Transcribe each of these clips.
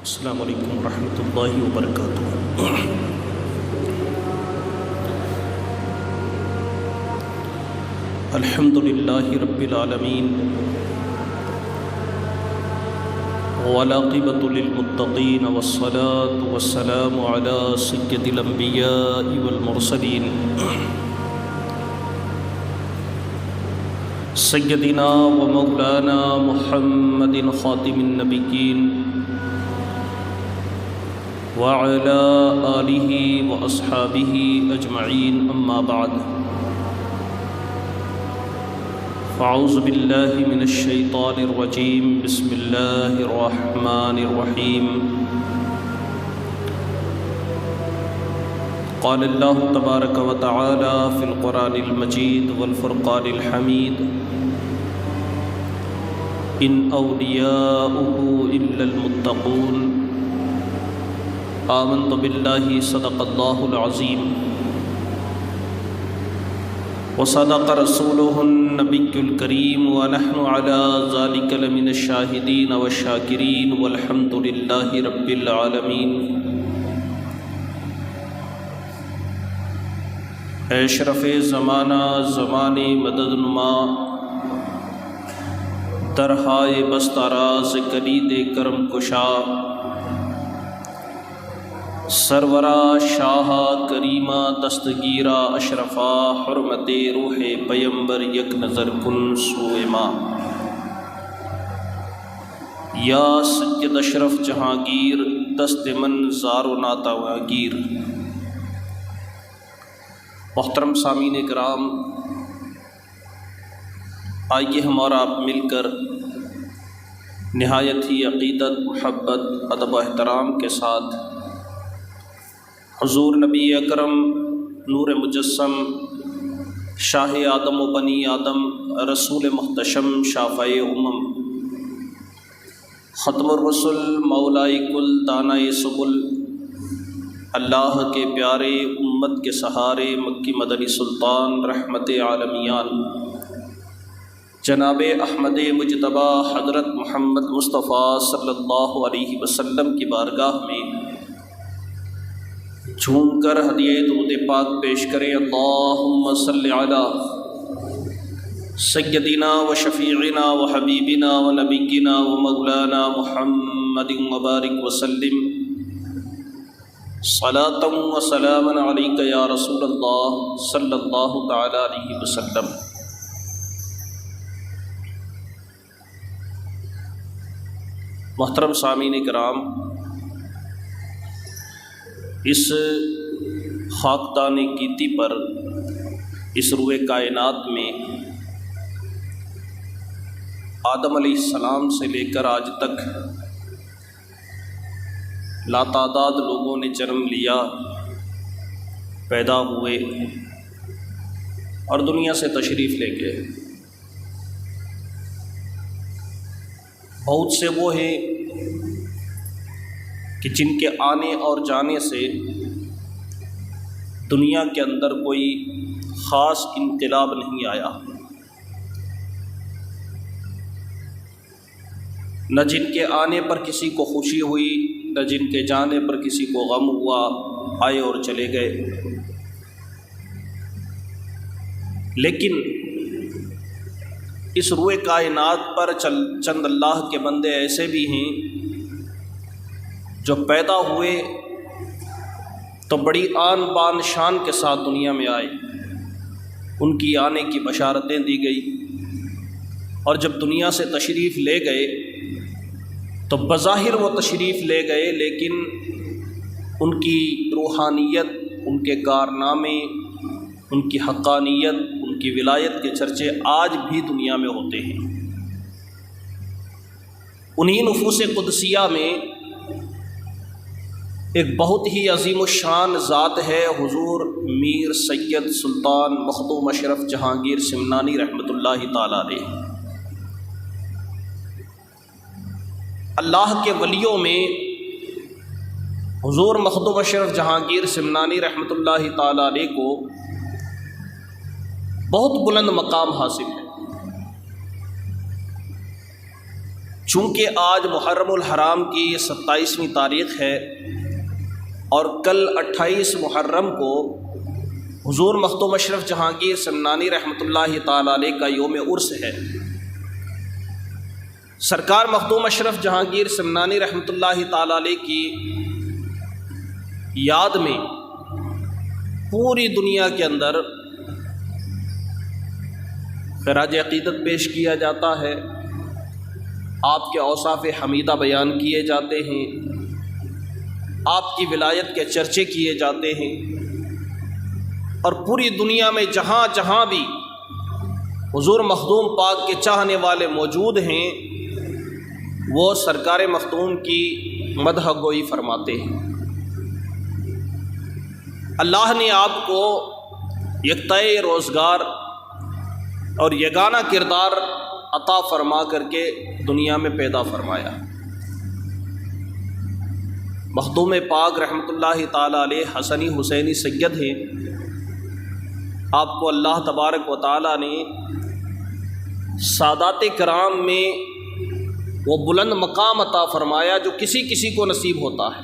السلام علیکم ورحمۃ اللہ وبرکاتہ۔ الحمد للہ رب العالمین والعاقبۃ للمتقین والصلاة والسلام علی سید الانبیاء والمرسلین سیدنا و مولانا محمد خاتم النبیین وعلى آلہ واصحابہ اجمعین، اما بعد فاعوذ باللہ من الشیطان الرجیم، بسم اللہ الرحمن الرحیم۔ قال اللہ تبارک و تعالی فی القرآن المجید والفرقان الحمید، ان اولیاؤہ الا المتقون، آمنت باللہ صدق اللہ العظیم وصدق رسولہ النبی الکریم ونحن علی ذلک لمن الشاہدین والشاکرین والحمد للہ رب العالمین۔ اے اشرف زمانہ زمانے مدد نما، درہائے بستاراز کلید کرم کشا، سرورا شاہ کریمہ دستگیرہ اشرفا، حرمت روح پیمبر یک نظر کن سوئے ماں، یا سید اشرف جہانگیر دست من زار و ناتوا گیر۔ محترم سامعین کرام، آئیے ہم اور آپ مل کر نہایت ہی عقیدت، محبت، ادب و احترام کے ساتھ حضور نبی اکرم نور مجسم شاہ آدم و بنی آدم رسول محتشم شافع امم ختم الرسل مولا کل دانائے سبل، اللہ کے پیارے امت کے سہارے مکی مدنی سلطان رحمت عالمیان جناب احمد مجتبی حضرت محمد مصطفیٰ صلی اللہ علیہ وسلم کی بارگاہ میں جھوم کر ہدیہ درود پاک پیش کریں۔ اللہم صلی علی سیدنا و شفیعنا و حبیبنا و نبینا و مولانا محمد مبارک وسلم، صلاۃ و سلاما علیک یا رسول اللہ صلی اللہ تعالی علیہ وسلم۔ محترم سامعین کرام، اس خاکدان گیتی پر، اس روئے کائنات میں آدم علیہ السلام سے لے کر آج تک لاتعداد لوگوں نے جنم لیا، پیدا ہوئے اور دنیا سے تشریف لے گئے۔ بہت سے وہ ہیں کہ جن کے آنے اور جانے سے دنیا کے اندر کوئی خاص انقلاب نہیں آیا، نہ جن کے آنے پر کسی کو خوشی ہوئی، نہ جن کے جانے پر کسی کو غم ہوا، آئے اور چلے گئے۔ لیکن اس روئے کائنات پر چند اللہ کے بندے ایسے بھی ہیں جو پیدا ہوئے تو بڑی آن بان شان کے ساتھ دنیا میں آئے، ان کی آنے کی بشارتیں دی گئی، اور جب دنیا سے تشریف لے گئے تو بظاہر وہ تشریف لے گئے، لیکن ان کی روحانیت، ان کے کارنامے، ان کی حقانیت، ان کی ولایت کے چرچے آج بھی دنیا میں ہوتے ہیں۔ انہی نفوس قدسیہ میں ایک بہت ہی عظیم الشان ذات ہے، حضور میر سید سلطان مخدوم اشرف جہانگیر سمنانی رحمۃ اللہ تعالی علیہ۔ اللہ کے ولیوں میں حضور مخدوم اشرف جہانگیر سمنانی رحمۃ اللہ تعالی علیہ کو بہت بلند مقام حاصل ہے۔ چونکہ آج محرم الحرام کی 27ویں تاریخ ہے اور کل 28 محرم کو حضور مخدوم اشرف جہانگیر سمنانی رحمۃ اللہ تعالیٰ علیہ کا یوم عرس ہے۔ سرکار مخدوم اشرف جہانگیر سمنانی رحمۃ اللہ تعالیٰ علیہ کی یاد میں پوری دنیا کے اندر خراج عقیدت پیش کیا جاتا ہے، آپ کے اوصاف حمیدہ بیان کیے جاتے ہیں، آپ کی ولایت کے چرچے کیے جاتے ہیں، اور پوری دنیا میں جہاں جہاں بھی حضور مخدوم پاک کے چاہنے والے موجود ہیں وہ سرکار مخدوم کی مدح گوئی فرماتے ہیں۔ اللہ نے آپ کو یکتائے روزگار اور یگانہ کردار عطا فرما کر کے دنیا میں پیدا فرمایا۔ مخدوم پاک رحمۃ اللہ تعالیٰ علیہ حسنی حسینی سید ہیں، آپ کو اللہ تبارک و تعالیٰ نے سادات کرام میں وہ بلند مقام عطا فرمایا جو کسی کسی کو نصیب ہوتا ہے۔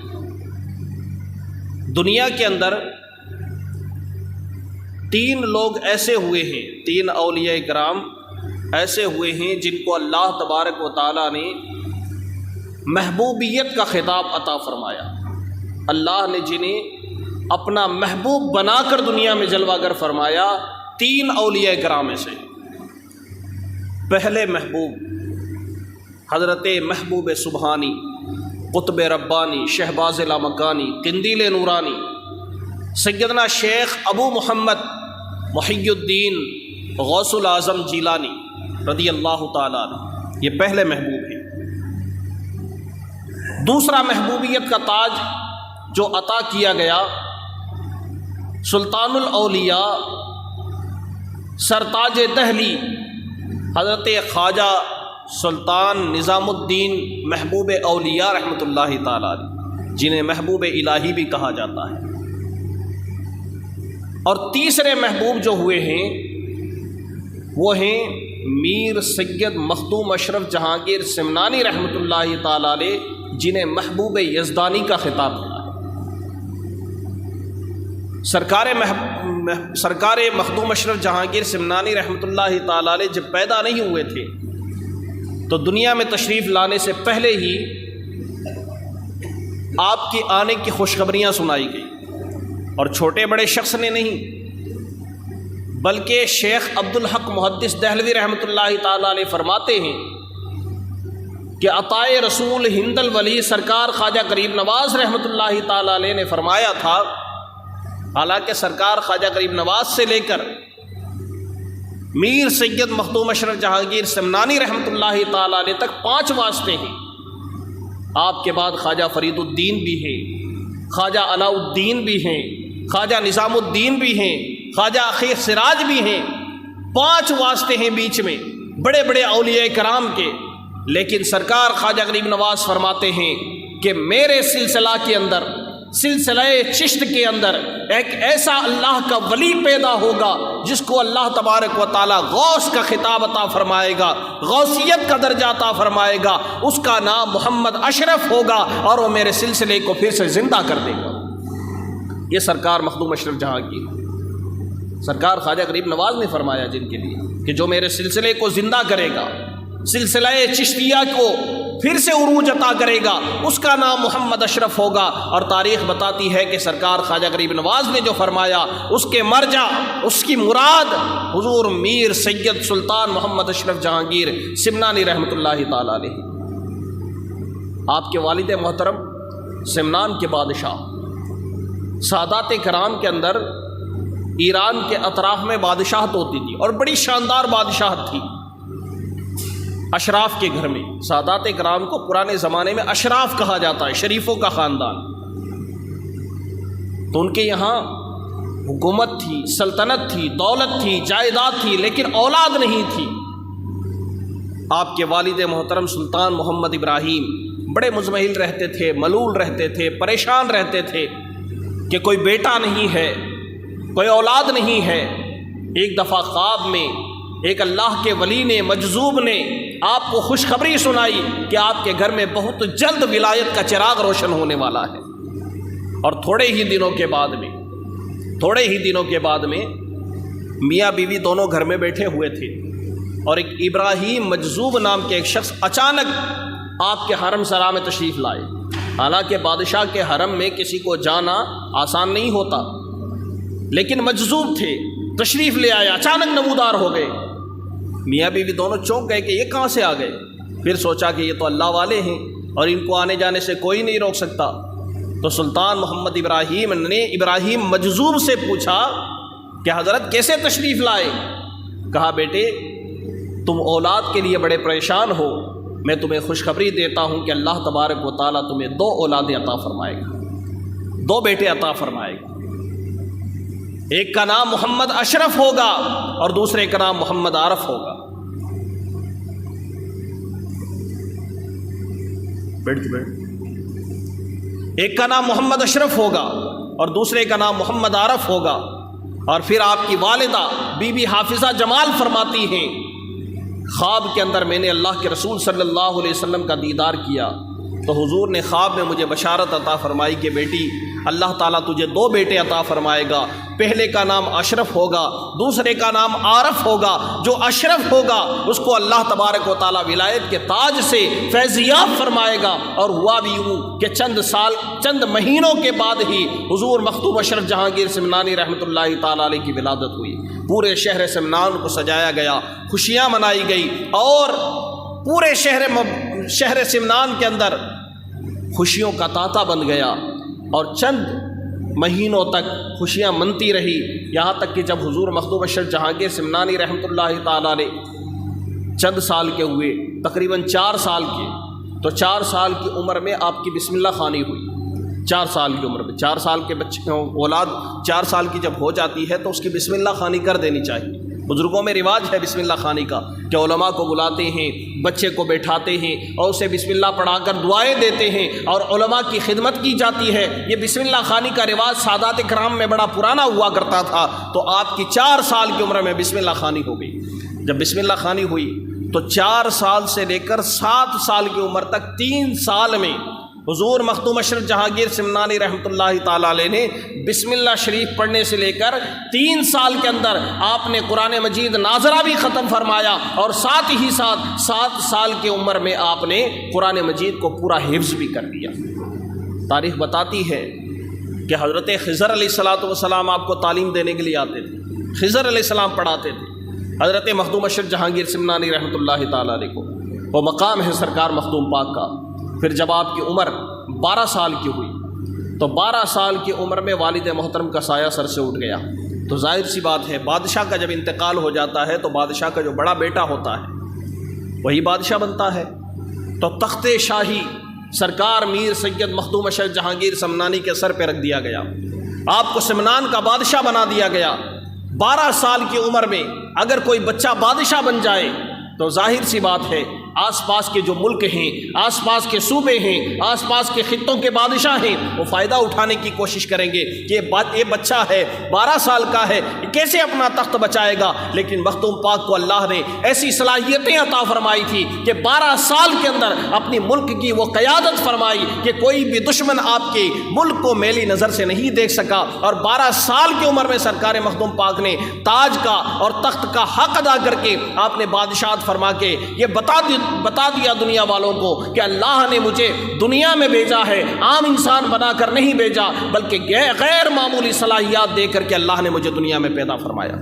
دنیا کے اندر 3 لوگ ایسے ہوئے ہیں، 3 اولیاء کرام ایسے ہوئے ہیں جن کو اللہ تبارک و تعالیٰ نے محبوبیت کا خطاب عطا فرمایا۔ اللہ نے جنہیں اپنا محبوب بنا کر دنیا میں جلوہ گر فرمایا 3 اولیاء کرام میں سے۔ پہلے محبوب حضرت محبوب سبحانی، قطب ربانی، شہباز لامکانی، قندیل نورانی، سیدنا شیخ ابو محمد محی الدین غوث العظم جیلانی رضی اللہ تعالیٰ عنہ، یہ پہلے محبوب ہیں۔ دوسرا محبوبیت کا تاج جو عطا کیا گیا سلطان الاولیاء سرتاج دہلی حضرت خواجہ سلطان نظام الدین محبوب اولیاء رحمۃ اللہ تعالیٰ علیہ، جنہیں محبوب الہی بھی کہا جاتا ہے۔ اور تیسرے محبوب جو ہوئے ہیں وہ ہیں میر سید مخدوم اشرف جہانگیر سمنانی رحمۃ اللہ تعالیٰ علیہ، جنہیں محبوب یزدانی کا خطاب ملا ہے۔ سرکار مخدوم اشرف جہانگیر سمنانی رحمۃ اللہ تعالیٰ علیہ جب پیدا نہیں ہوئے تھے تو دنیا میں تشریف لانے سے پہلے ہی آپ کی آنے کی خوشخبریاں سنائی گئی، اور چھوٹے بڑے شخص نے نہیں بلکہ شیخ عبدالحق محدث دہلوی رحمۃ اللہ تعالیٰ علیہ فرماتے ہیں کہ عطائے رسول ہند الولی سرکار خواجہ غریب نواز رحمۃ اللہ تعالیٰ علیہ نے فرمایا تھا، حالانکہ سرکار خواجہ غریب نواز سے لے کر میر سید مخدوم اشرف جہانگیر سمنانی رحمۃ اللہ تعالیٰ علیہ تک 5 واسطے ہیں۔ آپ کے بعد خواجہ فرید الدین بھی ہیں، خواجہ علاء الدین بھی ہیں، خواجہ نظام الدین بھی ہیں، خواجہ اخی سراج بھی ہیں، 5 واسطے ہیں بیچ میں بڑے بڑے اولیاء کرام کے۔ لیکن سرکار خواجہ غریب نواز فرماتے ہیں کہ میرے سلسلہ کے اندر، سلسلہ چشت کے اندر ایک ایسا اللہ کا ولی پیدا ہوگا جس کو اللہ تبارک و تعالیٰ غوث کا خطاب عطا فرمائے گا، غوثیت کا درجہ عطا فرمائے گا، اس کا نام محمد اشرف ہوگا، اور وہ میرے سلسلے کو پھر سے زندہ کر دے گا۔ یہ سرکار مخدوم اشرف جہانگیر سرکار خواجہ غریب نواز نے فرمایا جن کے لیے کہ جو میرے سلسلے کو زندہ کرے گا، سلسلہ چشتیہ کو پھر سے عروج عطا کرے گا، اس کا نام محمد اشرف ہوگا۔ اور تاریخ بتاتی ہے کہ سرکار خواجہ غریب نواز نے جو فرمایا اس کے مرجع، اس کی مراد حضور میر سید سلطان محمد اشرف جہانگیر سمنانی رحمۃ اللہ تعالیٰ علیہ، آپ کے والد محترم سمنان کے بادشاہ۔ سادات کرام کے اندر ایران کے اطراف میں بادشاہت ہوتی تھی اور بڑی شاندار بادشاہت تھی، اشراف کے گھر میں۔ سادات کرام کو پرانے زمانے میں اشراف کہا جاتا ہے، شریفوں کا خاندان۔ تو ان کے یہاں حکومت تھی، سلطنت تھی، دولت تھی، جائیداد تھی، لیکن اولاد نہیں تھی۔ آپ کے والد محترم سلطان محمد ابراہیم بڑے مزمحل رہتے تھے، ملول رہتے تھے، پریشان رہتے تھے کہ کوئی بیٹا نہیں ہے، کوئی اولاد نہیں ہے۔ ایک دفعہ خواب میں ایک اللہ کے ولی نے، مجذوب نے آپ کو خوشخبری سنائی کہ آپ کے گھر میں بہت جلد ولایت کا چراغ روشن ہونے والا ہے۔ اور تھوڑے ہی دنوں کے بعد میں میاں بیوی دونوں گھر میں بیٹھے ہوئے تھے، اور ایک ابراہیم مجذوب نام کے ایک شخص اچانک آپ کے حرم سرا میں تشریف لائے۔ حالانکہ بادشاہ کے حرم میں کسی کو جانا آسان نہیں ہوتا، لیکن مجذوب تھے، تشریف لے آئے، اچانک نمودار ہو گئے۔ میاں بیوی دونوں چونک گئے کہ یہ کہاں سے آ گئے۔ پھر سوچا کہ یہ تو اللہ والے ہیں اور ان کو آنے جانے سے کوئی نہیں روک سکتا۔ تو سلطان محمد ابراہیم نے ابراہیم مجذوب سے پوچھا کہ حضرت کیسے تشریف لائے؟ کہا بیٹے تم اولاد کے لیے بڑے پریشان ہو، میں تمہیں خوشخبری دیتا ہوں کہ اللہ تبارک و تعالیٰ تمہیں 2 اولادیں عطا فرمائے گا، 2 بیٹے عطا فرمائے گا۔ ایک کا نام محمد اشرف ہوگا اور دوسرے کا نام محمد عارف ہوگا۔ ایک کا نام محمد اشرف ہوگا اور دوسرے کا نام محمد عارف ہوگا۔ اور پھر آپ کی والدہ بی بی حافظہ جمال فرماتی ہیں خواب کے اندر میں نے اللہ کے رسول صلی اللہ علیہ وسلم کا دیدار کیا تو حضور نے خواب میں مجھے بشارت عطا فرمائی کہ بیٹی اللہ تعالیٰ تجھے 2 بیٹے عطا فرمائے گا، پہلے کا نام اشرف ہوگا، دوسرے کا نام عارف ہوگا۔ جو اشرف ہوگا اس کو اللہ تبارک و تعالیٰ ولایت کے تاج سے فیضیاب فرمائے گا۔ اور ہوا بھی یوں کہ چند مہینوں کے بعد ہی حضور مختوم اشرف جہانگیر سمنانی رحمۃ اللہ تعالیٰ علیہ کی ولادت ہوئی۔ پورے شہر سمنان کو سجایا گیا، خوشیاں منائی گئی، اور پورے شہر سمنان کے اندر خوشیوں کا تانتا بن گیا، اور چند مہینوں تک خوشیاں منتی رہی، یہاں تک کہ جب حضور مخدوم اشرف جہانگیر سمنانی رحمۃ اللہ تعالیٰ علیہ چند سال کے ہوئے، تقریباً 4 سال کے، تو 4 سال کی عمر میں آپ کی بسم اللہ خوانی ہوئی۔ 4 سال کی عمر میں 4 سال کے بچے اولاد 4 سال کی جب ہو جاتی ہے تو اس کی بسم اللہ خوانی کر دینی چاہیے۔ بزرگوں میں رواج ہے بسم اللہ خوانی کا کہ علماء کو بلاتے ہیں، بچے کو بیٹھاتے ہیں اور اسے بسم اللہ پڑھا کر دعائیں دیتے ہیں اور علماء کی خدمت کی جاتی ہے۔ یہ بسم اللہ خوانی کا رواج سادات کرام میں بڑا پرانا ہوا کرتا تھا۔ تو آپ کی 4 سال کی عمر میں بسم اللہ خوانی ہو گئی۔ جب بسم اللہ خوانی ہوئی تو 4 سال سے لے کر 7 سال کی عمر تک 3 سال میں حضور مختوم اشرف جہانگیر سمنانی رحمۃ اللہ تعالیٰ علیہ نے بسم اللہ شریف پڑھنے سے لے کر 3 سال کے اندر آپ نے قرآن مجید ناظرہ بھی ختم فرمایا، اور ساتھ ہی ساتھ 7 سال کی عمر میں آپ نے قرآن مجید کو پورا حفظ بھی کر دیا۔ تاریخ بتاتی ہے کہ حضرت خضر علیہ السلام آپ کو تعلیم دینے کے لیے آتے تھے، خضر علیہ السلام پڑھاتے تھے حضرت مخدوم اشرف جہانگیر سمنانی رحمۃ اللہ تعالیٰ علیہ کو۔ وہ مقام ہے سرکار مخدوم پاک کا۔ پھر جب آپ کی عمر 12 سال کی ہوئی تو 12 سال کی عمر میں والد محترم کا سایہ سر سے اٹھ گیا۔ تو ظاہر سی بات ہے بادشاہ کا جب انتقال ہو جاتا ہے تو بادشاہ کا جو بڑا بیٹا ہوتا ہے وہی بادشاہ بنتا ہے۔ تو تخت شاہی سرکار میر سید مخدوم اشرف جہانگیر سمنانی کے سر پہ رکھ دیا گیا، آپ کو سمنان کا بادشاہ بنا دیا گیا۔ 12 سال کی عمر میں اگر کوئی بچہ بادشاہ بن جائے تو ظاہر سی بات ہے آس پاس کے جو ملک ہیں، آس پاس کے صوبے ہیں، آس پاس کے خطوں کے بادشاہ ہیں، وہ فائدہ اٹھانے کی کوشش کریں گے کہ یہ بچہ ہے 12 سال کا ہے، کیسے اپنا تخت بچائے گا۔ لیکن مخدوم پاک کو اللہ نے ایسی صلاحیتیں عطا فرمائی تھی کہ 12 سال کے اندر اپنی ملک کی وہ قیادت فرمائی کہ کوئی بھی دشمن آپ کے ملک کو میلی نظر سے نہیں دیکھ سکا۔ اور 12 سال کی عمر میں سرکار مخدوم پاک نے تاج کا اور تخت کا حق ادا کر کے آپ نے بادشاہت فرما کے یہ بتا دیا دنیا والوں کو کہ اللہ نے مجھے دنیا میں بھیجا ہے، عام انسان بنا کر نہیں بھیجا، بلکہ غیر معمولی صلاحیات دے کر کے اللہ نے مجھے دنیا میں پیدا فرمایا۔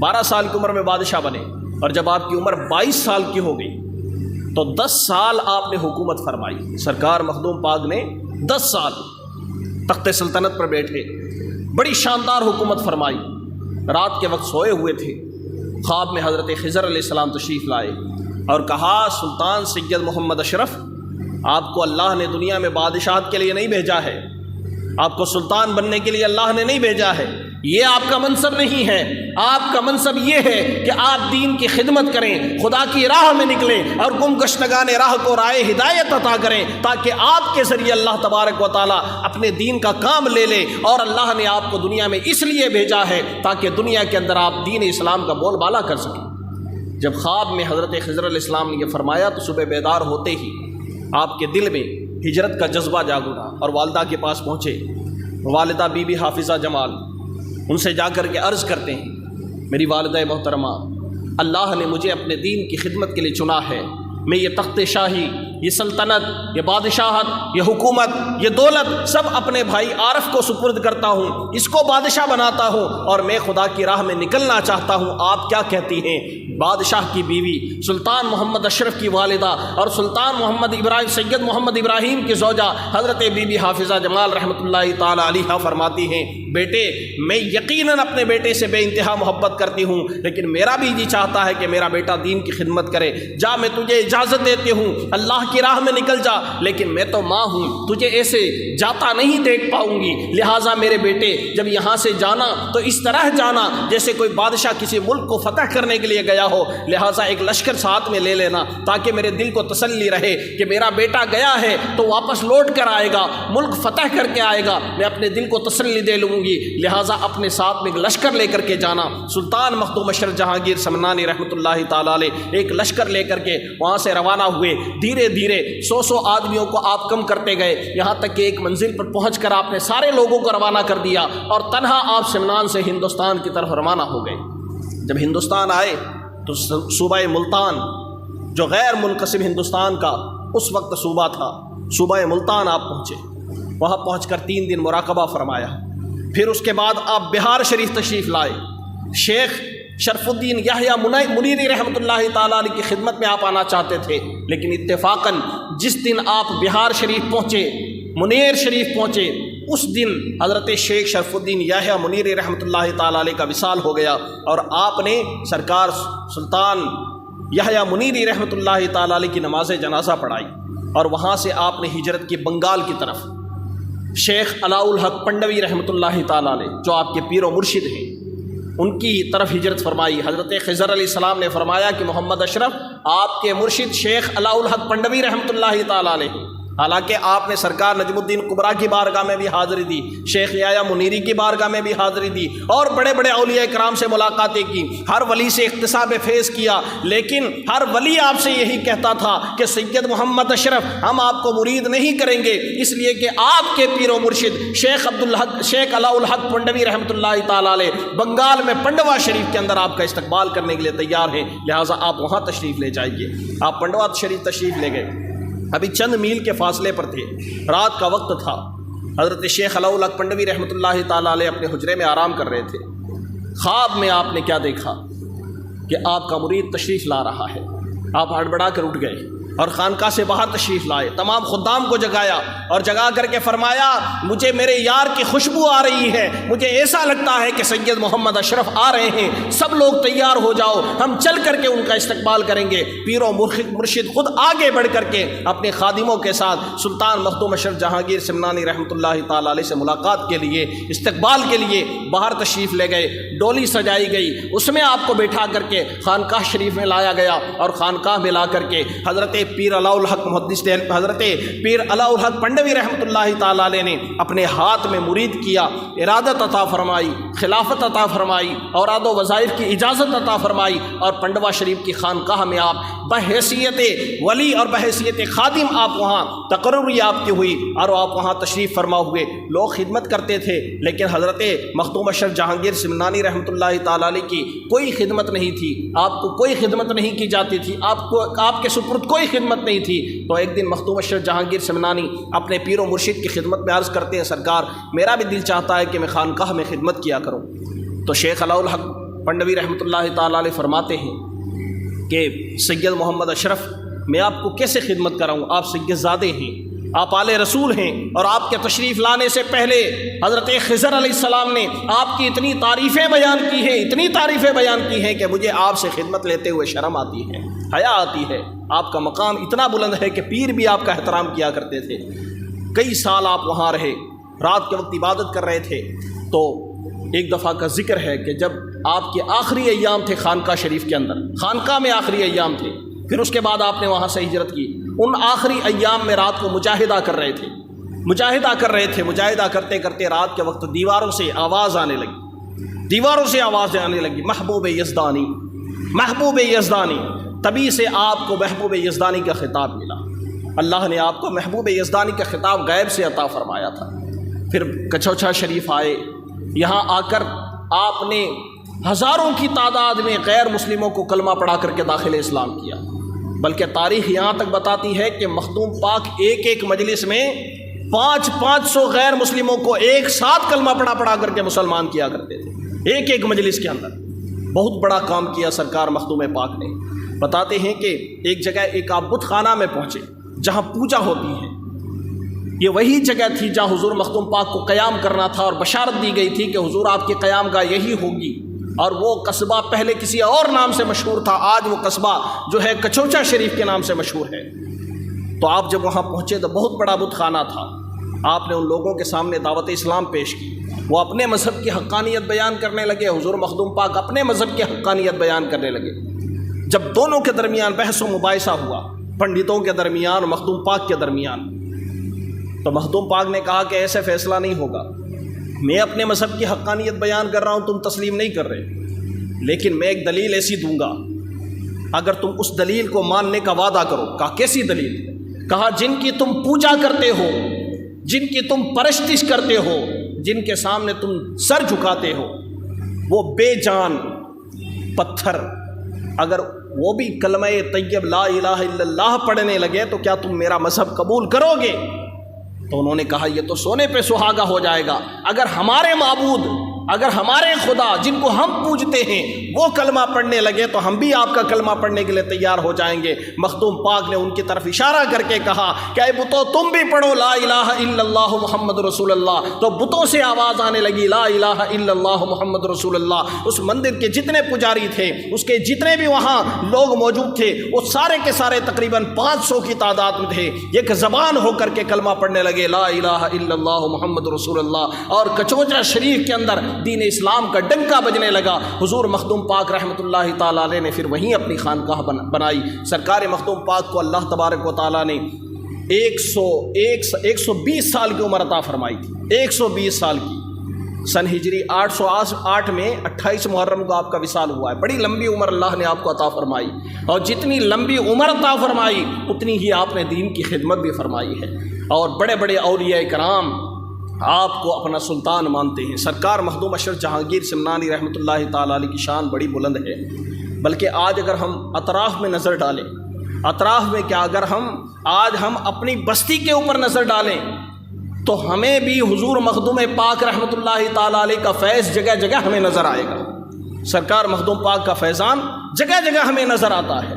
12 سال کی عمر میں بادشاہ بنے، اور جب آپ کی عمر 22 سال کی ہو گئی تو 10 سال آپ نے حکومت فرمائی۔ سرکار مخدوم پاک نے 10 سال تخت سلطنت پر بیٹھے، بڑی شاندار حکومت فرمائی۔ رات کے وقت سوئے ہوئے تھے، خواب میں حضرت خضر علیہ السلام تشریف لائے اور کہا سلطان سید محمد اشرف، آپ کو اللہ نے دنیا میں بادشاہت کے لیے نہیں بھیجا ہے، آپ کو سلطان بننے کے لیے اللہ نے نہیں بھیجا ہے، یہ آپ کا منصب نہیں ہے۔ آپ کا منصب یہ ہے کہ آپ دین کی خدمت کریں، خدا کی راہ میں نکلیں اور گم گشتگان راہ کو رائے ہدایت عطا کریں، تاکہ آپ کے ذریعے اللہ تبارک و تعالیٰ اپنے دین کا کام لے لے۔ اور اللہ نے آپ کو دنیا میں اس لیے بھیجا ہے تاکہ دنیا کے اندر آپ دین اسلام کا بول بالا کر سکیں۔ جب خواب میں حضرت خضر علیہ السلام نے یہ فرمایا تو صبح بیدار ہوتے ہی آپ کے دل میں ہجرت کا جذبہ جاگ اٹھا اور والدہ کے پاس پہنچے۔ والدہ بی بی حافظہ جمال ان سے جا کر کے عرض کرتے ہیں، میری والدہ محترمہ، اللہ نے مجھے اپنے دین کی خدمت کے لیے چنا ہے، میں یہ تخت شاہی، یہ سلطنت، یہ بادشاہت، یہ حکومت، یہ دولت سب اپنے بھائی عارف کو سپرد کرتا ہوں، اس کو بادشاہ بناتا ہوں اور میں خدا کی راہ میں نکلنا چاہتا ہوں، آپ کیا کہتی ہیں؟ بادشاہ کی بیوی، سلطان محمد اشرف کی والدہ اور سلطان محمد ابراہیم سید محمد ابراہیم کی زوجہ حضرت بی بی حافظہ جمال رحمۃ اللہ تعالی علیہا فرماتی ہیں، بیٹے میں یقیناً اپنے بیٹے سے بے انتہا محبت کرتی ہوں، لیکن میرا بھی جی چاہتا ہے کہ میرا بیٹا دین کی خدمت کرے، جا میں تجھے اجازت دیتی ہوں، اللہ کی راہ میں نکل جا، لیکن میں تو ماں ہوں، تجھے ایسے جاتا نہیں دیکھ پاؤں گی، لہٰذا میرے بیٹے جب یہاں سے جانا تو اس طرح جانا جیسے کوئی بادشاہ کسی ملک کو فتح کرنے کے لیے گیا ہو، لہٰذا ایک لشکر ساتھ میں لے لینا تاکہ میرے دل کو تسلی رہے کہ میرا بیٹا گیا ہے تو واپس لوٹ کر آئے گا، ملک فتح کر کے آئے گا، میں اپنے دل کو تسلی دے لوں گی، لہٰذا اپنے ساتھ میں ایک لشکر لے کر کے جانا۔ سلطان مخدوم اشرف جہانگیر سمنانی رحمۃ اللہ تعالی علیہ ایک لشکر لے کر کے وہاں سے روانہ ہوئے، دھیرے دھیرے 100 آدمیوں کو آپ کم کرتے گئے، یہاں تک کہ ایک منزل پر پہنچ کر آپ نے سارے لوگوں کو روانہ کر دیا اور تنہا آپ سمنان سے ہندوستان کی طرف روانہ ہو گئے۔ جب ہندوستان آئے تو صوبہ ملتان جو غیر منقسم ہندوستان کا اس وقت صوبہ تھا، صوبہ ملتان آپ پہنچے، وہاں پہنچ کر 3 دن مراقبہ فرمایا، پھر اس کے بعد آپ بہار شریف تشریف لائے، شیخ شرف الدین یحییٰ منیری رحمۃ اللہ تعالیٰ علیہ کی خدمت میں آپ آنا چاہتے تھے، لیکن اتفاقاً جس دن آپ بہار شریف پہنچے، منیر شریف پہنچے، اس دن حضرت شیخ شرف الدین یحییٰ منیری رحمۃ اللہ تعالیٰ علیہ کا وصال ہو گیا، اور آپ نے سرکار سلطان یحییٰ منیری رحمۃ اللہ تعالیٰ علیہ کی نماز جنازہ پڑھائی، اور وہاں سے آپ نے ہجرت کی بنگال کی طرف شیخ علاء الحق پنڈوی رحمۃ اللہ تعالیٰ علیہ جو آپ کے پیر و مرشد ہیں ان کی طرف ہجرت فرمائی۔ حضرت خضر علیہ السلام نے فرمایا کہ محمد اشرف آپ کے مرشد شیخ علاء الحق پنڈوی رحمۃ اللہ تعالیٰ علیہ، حالانکہ آپ نے سرکار نجم الدین کبریٰ کی بارگاہ میں بھی حاضری دی، شیخ یحییٰ منیری کی بارگاہ میں بھی حاضری دی، اور بڑے بڑے اولیاء کرام سے ملاقاتیں کی، ہر ولی سے اقتصاب فیض کیا، لیکن ہر ولی آپ سے یہی کہتا تھا کہ سید محمد اشرف ہم آپ کو مرید نہیں کریں گے، اس لیے کہ آپ کے پیر و مرشد شیخ علاء الحق پنڈوی رحمۃ اللہ تعالیٰ علیہ بنگال میں پنڈوا شریف کے اندر آپ کا استقبال کرنے کے لیے تیار ہیں، لہٰذا آپ وہاں تشریف لے جائیے۔ آپ پنڈوا شریف تشریف لے گئے، ابھی چند میل کے فاصلے پر تھے، رات کا وقت تھا، حضرت شیخ علاء الحق پنڈوی رحمۃ اللہ تعالیٰ علیہ اپنے حجرے میں آرام کر رہے تھے، خواب میں آپ نے کیا دیکھا کہ آپ کا مرید تشریف لا رہا ہے، آپ ہڑبڑا کر اٹھ گئے اور خانقاہ سے باہر تشریف لائے، تمام خدام کو جگایا اور جگا کر کے فرمایا مجھے میرے یار کی خوشبو آ رہی ہے، مجھے ایسا لگتا ہے کہ سید محمد اشرف آ رہے ہیں، سب لوگ تیار ہو جاؤ، ہم چل کر کے ان کا استقبال کریں گے۔ پیر و مرشد خود آگے بڑھ کر کے اپنے خادموں کے ساتھ سلطان مخدوم اشرف جہانگیر سمنانی رحمۃ اللہ تعالیٰ علیہ سے ملاقات کے لیے، استقبال کے لیے باہر تشریف لے گئے، ڈولی سجائی گئی، اس میں آپ کو بیٹھا کر کے خانقاہ شریف میں لایا گیا، اور خانقاہ میں لا کر کے حضرت پیر علاء الحق محدث حضرت پیر علاء الحق پنڈوی رحمۃ اللہ تعالیٰ علیہ نے اپنے ہاتھ میں مرید کیا، ارادت عطا فرمائی، خلافت عطا فرمائی، اوراد و وظائف کی اجازت عطا فرمائی، اور پنڈوا شریف کی خانقاہ میں آپ بحیثیت ولی اور بحیثیت خادم آپ وہاں تقرر یافتہ ہوئی، اور آپ وہاں تشریف فرما ہوئے۔ لوگ خدمت کرتے تھے لیکن حضرت مخدوم اشرف جہانگیر سمنانی رحمۃ اللہ تعالیٰ علیہ کی کوئی خدمت نہیں تھی، آپ کو کوئی خدمت نہیں کی جاتی تھی، آپ کے سپرد کوئی خدمت نہیں تھی۔ تو ایک دن مخدوم اشرف جہانگیر سمنانی اپنے پیر و مرشد کی خدمت میں عرض کرتے ہیں سرکار میرا بھی دل چاہتا ہے کہ میں خانقاہ میں خدمت کیا کروں۔ تو شیخ علاء الحق پنڈوی رحمۃ اللہ تعالیٰ علیہ فرماتے ہیں کہ سید محمد اشرف میں آپ کو کیسے خدمت کراؤں، آپ سید زادے ہیں، آپ آل رسول ہیں، اور آپ کے تشریف لانے سے پہلے حضرت خضر علیہ السلام نے آپ کی اتنی تعریفیں بیان کی ہیں، اتنی تعریفیں بیان کی ہیں کہ مجھے آپ سے خدمت لیتے ہوئے شرم آتی ہے، حیا آتی ہے، آپ کا مقام اتنا بلند ہے کہ پیر بھی آپ کا احترام کیا کرتے تھے۔ کئی سال آپ وہاں رہے، رات کے وقت عبادت کر رہے تھے، تو ایک دفعہ کا ذکر ہے کہ جب آپ کے آخری ایام تھے خانقاہ شریف کے اندر، خانقاہ میں آخری ایام تھے، پھر اس کے بعد آپ نے وہاں سے ہجرت کی، ان آخری ایام میں رات کو مجاہدہ کر رہے تھے، مجاہدہ کرتے کرتے رات کے وقت دیواروں سے آواز آنے لگی، محبوب یزدانی محبوب یزدانی، تبھی سے آپ کو محبوب یزدانی کا خطاب ملا۔ اللہ نے آپ کو محبوب یزدانی کا خطاب غیب سے عطا فرمایا تھا۔ پھر کچوچھا شریف آئے، یہاں آ کر آپ نے ہزاروں کی تعداد میں غیر مسلموں کو کلمہ پڑھا کر کے داخل اسلام کیا، بلکہ تاریخ یہاں تک بتاتی ہے کہ مخدوم پاک ایک ایک مجلس میں 500 غیر مسلموں کو ایک ساتھ کلمہ پڑھا کر کے مسلمان کیا کرتے تھے، ایک ایک مجلس کے اندر۔ بہت بڑا کام کیا سرکار مخدوم پاک نے۔ بتاتے ہیں کہ ایک جگہ ایک آپ بت خانہ میں پہنچے جہاں پوجا ہوتی ہے، یہ وہی جگہ تھی جہاں حضور مخدوم پاک کو قیام کرنا تھا، اور بشارت دی گئی تھی کہ حضور آپ کی قیام گاہ یہی ہوگی۔ اور وہ قصبہ پہلے کسی اور نام سے مشہور تھا، آج وہ قصبہ جو ہے کچوچا شریف کے نام سے مشہور ہے۔ تو آپ جب وہاں پہنچے تو بہت بڑا بت خانہ تھا، آپ نے ان لوگوں کے سامنے دعوت اسلام پیش کی، وہ اپنے مذہب کی حقانیت بیان کرنے لگے، حضور مخدوم پاک اپنے مذہب کی حقانیت بیان کرنے لگے۔ جب دونوں کے درمیان بحث و مباحثہ ہوا، پنڈتوں کے درمیان اور مخدوم پاک کے درمیان، تو مخدوم پاک نے کہا کہ ایسے فیصلہ نہیں ہوگا، میں اپنے مذہب کی حقانیت بیان کر رہا ہوں، تم تسلیم نہیں کر رہے، لیکن میں ایک دلیل ایسی دوں گا، اگر تم اس دلیل کو ماننے کا وعدہ کرو۔ کہا کیسی دلیل؟ کہا جن کی تم پوجا کرتے ہو، جن کی تم پرستش کرتے ہو، جن کے سامنے تم سر جھکاتے ہو، وہ بے جان پتھر اگر وہ بھی کلمہ طیب لا الہ الا اللہ پڑھنے لگے تو کیا تم میرا مذہب قبول کرو گے؟ تو انہوں نے کہا یہ تو سونے پہ سہاگا ہو جائے گا، اگر ہمارے معبود، اگر ہمارے خدا جن کو ہم پوجتے ہیں وہ کلمہ پڑھنے لگے تو ہم بھی آپ کا کلمہ پڑھنے کے لیے تیار ہو جائیں گے۔ مخدوم پاک نے ان کی طرف اشارہ کر کے کہا کہ اے بتو تم بھی پڑھو لا الہ الا اللہ محمد رسول اللہ۔ تو بتوں سے آواز آنے لگی لا الہ الا اللہ محمد رسول اللہ۔ اس مندر کے جتنے پجاری تھے، اس کے جتنے بھی وہاں لوگ موجود تھے، وہ سارے کے سارے تقریباً 500 کی تعداد میں تھے، ایک زبان ہو کر کے کلمہ پڑھنے لگے لا الہ الا اللہ محمد رسول اللہ۔ اور کچوچا شریف کے اندر دین اسلام کا ڈنکا بجنے لگا۔ حضور مخدوم پاک رحمۃ اللہ تعالیٰ علیہ نے پھر وہیں اپنی خانقاہ بنائی۔ سرکار مخدوم پاک کو اللہ تبارک و تعالیٰ نے 120 سال کی عمر عطا فرمائی تھی، 120 سال کی۔ سن ہجری 808 میں 28 محرم کو آپ کا وصال ہوا ہے۔ بڑی لمبی عمر اللہ نے آپ کو عطا فرمائی، اور جتنی لمبی عمر عطا فرمائی اتنی ہی آپ نے دین کی خدمت بھی فرمائی ہے۔ اور بڑے بڑے اولیاء کرام آپ کو اپنا سلطان مانتے ہیں۔ سرکار مخدوم اشرف جہانگیر سمنانی رحمۃ اللہ تعالیٰ علیہ کی شان بڑی بلند ہے، بلکہ آج اگر ہم اطراف میں نظر ڈالیں، اطراف میں کیا، اگر آج ہم اپنی بستی کے اوپر نظر ڈالیں تو ہمیں بھی حضور مخدوم پاک رحمۃ اللہ تعالیٰ علیہ کا فیض جگہ جگہ ہمیں نظر آئے گا۔ سرکار مخدوم پاک کا فیضان جگہ جگہ ہمیں نظر آتا ہے۔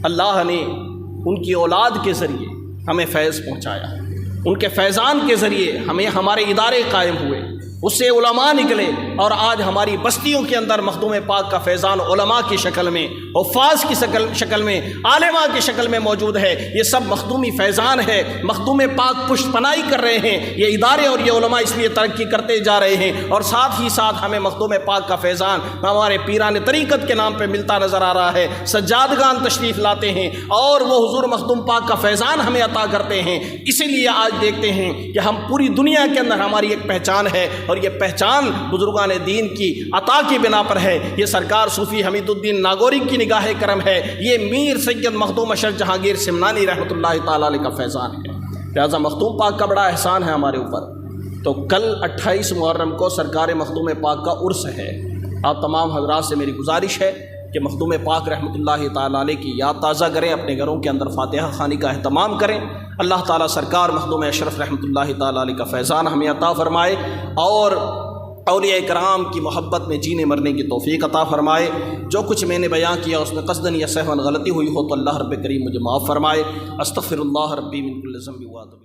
اللہ نے ان کی اولاد کے ذریعے ہمیں فیض پہنچایا، ان کے فیضان کے ذریعے ہمیں ہمارے ادارے قائم ہوئے، اس سے علماء نکلے، اور آج ہماری بستیوں کے اندر مخدوم پاک کا فیضان علماء کی شکل میں، حفاظ کی شکل میں، عالماء کی شکل میں موجود ہے۔ یہ سب مخدومی فیضان ہے۔ مخدوم پاک پشت پناہی کر رہے ہیں، یہ ادارے اور یہ علماء اس لیے ترقی کرتے جا رہے ہیں، اور ساتھ ہی ساتھ ہمیں مخدوم پاک کا فیضان ہمارے پیران طریقت کے نام پہ ملتا نظر آ رہا ہے۔ سجادگان تشریف لاتے ہیں اور وہ حضور مخدوم پاک کا فیضان ہمیں عطا کرتے ہیں۔ اسی لیے آج دیکھتے ہیں کہ ہم پوری دنیا کے اندر ہماری ایک پہچان ہے، اور یہ پہچان بزرگان دین کی عطا کی بنا پر ہے۔ یہ سرکار صوفی حمید الدین ناگوری کی نگاہ کرم ہے، یہ میر سید مخدوم اشرف جہانگیر سمنانی رحمۃ اللہ تعالیٰ علیہ کا فیضان ہے۔ لہٰذا مخدوم پاک کا بڑا احسان ہے ہمارے اوپر۔ تو کل 28 محرم کو سرکار مخدوم پاک کا عرس ہے۔ آپ تمام حضرات سے میری گزارش ہے کہ مخدوم پاک رحمۃ اللہ تعالیٰ علیہ کی یاد تازہ کریں، اپنے گھروں کے اندر فاتحہ خوانی کا اہتمام کریں۔ اللہ تعالیٰ سرکار مخدوم اشرف رحمۃ اللہ تعالیٰ علیہ کا فیضان ہمیں عطا فرمائے، اور اولیاء کرام کی محبت میں جینے مرنے کی توفیق عطا فرمائے۔ جو کچھ میں نے بیان کیا اس میں قصداً یا سہواً غلطی ہوئی ہو تو اللہ رب کریم مجھے معاف فرمائے۔ استغفر اللہ ربی من کل ذنب و اتوب۔